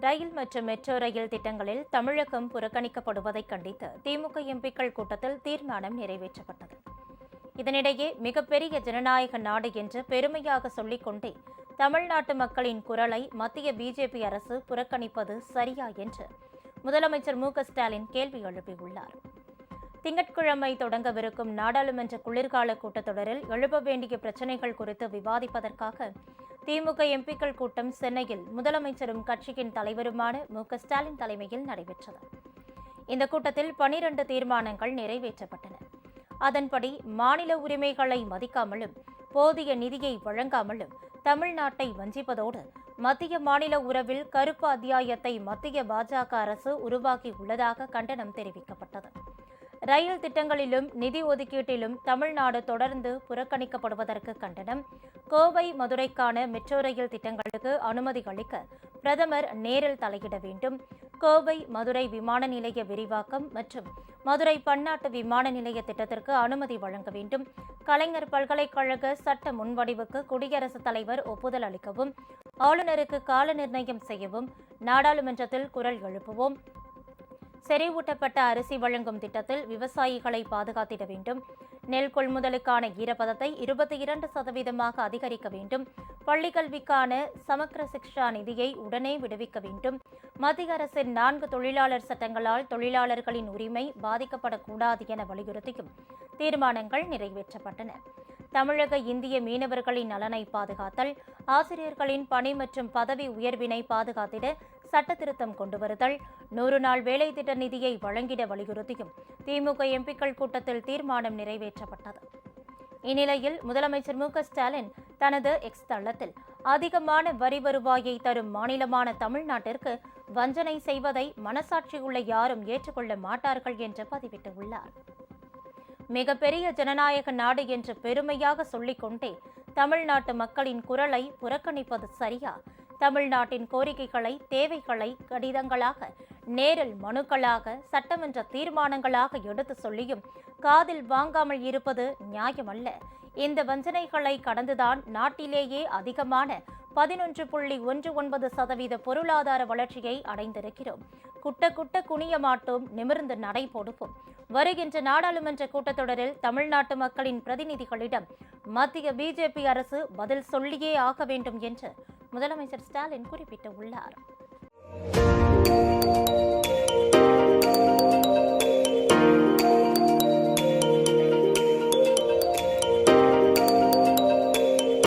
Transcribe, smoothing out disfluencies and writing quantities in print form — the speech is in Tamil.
ரயில் மற்றும் மெட்ரோ ரயில் திட்டங்களில் தமிழகம் புறக்கணிக்கப்படுவதை கண்டித்து திமுக எம்பிக்கள் கூட்டத்தில் தீர்மானம் நிறைவேற்றப்பட்டது. இதனிடையே மிகப்பெரிய ஜனநாயக நாடு என்று பெருமையாக சொல்லிக்கொண்டே தமிழ்நாட்டு மக்களின் குரலை மத்திய பிஜேபி அரசு புறக்கணிப்பது சரியா என்று முதலமைச்சர் மு.க.ஸ்டாலின் கேள்வி எழுப்பியுள்ளார். திங்கட்கிழமை தொடங்கவிருக்கும் நாடாளுமன்ற குளிர்கால கூட்டத்தொடரில் எழுப்ப வேண்டிய பிரச்சினைகள் குறித்து விவாதிப்பதற்காக திமுக எம்பிக்கள் கூட்டம் சென்னையில் முதலமைச்சரும் கட்சியின் தலைவருமான மு.க.ஸ்டாலின் தலைமையில் நடைபெற்றது. இந்த கூட்டத்தில் 12 தீர்மானங்கள் நிறைவேற்றப்பட்டன. அதன்படி மாநில உரிமைகளை மதிக்காமலும் போதிய நிதியை வழங்காமலும் தமிழ்நாட்டை வஞ்சிப்பதோடு மத்திய மாநில உறவில் கருப்பு அத்தியாயத்தை மத்திய பாஜக அரசு உருவாக்கியுள்ளதாக கண்டனம் தெரிவிக்கப்பட்டது. ரயில் திட்டங்களிலும் நிதி ஒதுக்கீட்டிலும் தமிழ்நாடு தொடர்ந்து புறக்கணிக்கப்படுவதற்கு கண்டனம். கோவை மதுரைக்கான மெட்ரோ ரயில் திட்டங்களுக்கு அனுமதி அளிக்க பிரதமர் நேரில் தலையிட வேண்டும். கோவை மதுரை விமான நிலைய விரிவாக்கம் மற்றும் மதுரை பன்னாட்டு விமான நிலைய திட்டத்திற்கு அனுமதி வழங்க வேண்டும். கலைஞர் பல்கலைக்கழக சட்ட முன்வடிவுக்கு குடியரசுத் தலைவர் ஒப்புதல் அளிக்கவும், ஆளுநருக்கு கால நிர்ணயம் செய்யவும் நாடாளுமன்றத்தில் குரல் எழுப்புவோம். செறிவூட்டப்பட்ட அரிசி வழங்கும் திட்டத்தில் விவசாயிகளை பாதுகாத்திட வேண்டும். நெல் கொள்முதலுக்கான ஈரப்பதத்தை 22% அதிகரிக்க வேண்டும். பள்ளிக்கல்விக்கான சமக்ர சிக்ஷா நிதியை உடனே விடுவிக்க வேண்டும். மத்திய அரசின் 4 தொழிலாளர் சட்டங்களால் தொழிலாளர்களின் உரிமை பாதிக்கப்படக்கூடாது என வலியுறுத்தியும் தீர்மானங்கள் நிறைவேற்றப்பட்டன. தமிழக இந்திய மீனவர்களின் நலனை பாதுகாத்தல், ஆசிரியர்களின் பணி மற்றும் பதவி உயர்வினை பாதுகாத்திட சட்டத்திருத்தம் கொண்டுவருதல், 100 நாள் வேலை திட்ட நிதியை வழங்கிட வலியுறுத்தியும் திமுக எம்பிக்கள் கூட்டத்தில் தீர்மானம் நிறைவேற்றப்பட்டது. இந்நிலையில் முதலமைச்சர் மு.க.ஸ்டாலின் தனது எக்ஸ் தளத்தில் அதிகமான வரி வருவாயை தரும் மாநிலமான தமிழ்நாட்டிற்கு வஞ்சனை செய்வதை மனசாட்சியுள்ள யாரும் ஏற்றுக்கொள்ள மாட்டார்கள் என்று பதிவிட்டுள்ளார். மிகப்பெரிய ஜனநாயக நாடு என்று பெருமையாக சொல்லிக்கொண்டே தமிழ்நாட்டு மக்களின் குரலை புறக்கணிப்பது சரியா? தமிழ்நாட்டின் கோரிக்கைகளை, தேவைகளை கடிதங்களாக, நேரில் மனுக்களாக, சட்டமன்ற தீர்மானங்களாக எடுத்து சொல்லியும் காதில் வாங்காமல் இருப்பது நியாயமல்ல. இந்த வஞ்சனைகளை கடந்துதான் நாட்டிலேயே அதிகமான 11.19% பொருளாதார வளர்ச்சியை அடைந்திருக்கிறோம். குட்ட குனிய மாட்டோம், நிமிர்ந்து நடை போடுவோம். வருகின்ற நாடாளுமன்ற கூட்டத்தொடரில் தமிழ்நாட்டு மக்களின் பிரதிநிதிகளிடம் மத்திய பிஜேபி அரசு பதில் சொல்லியே ஆக வேண்டும் என்று முதலமைச்சர் ஸ்டாலின் குறிப்பிட்டுள்ளார்.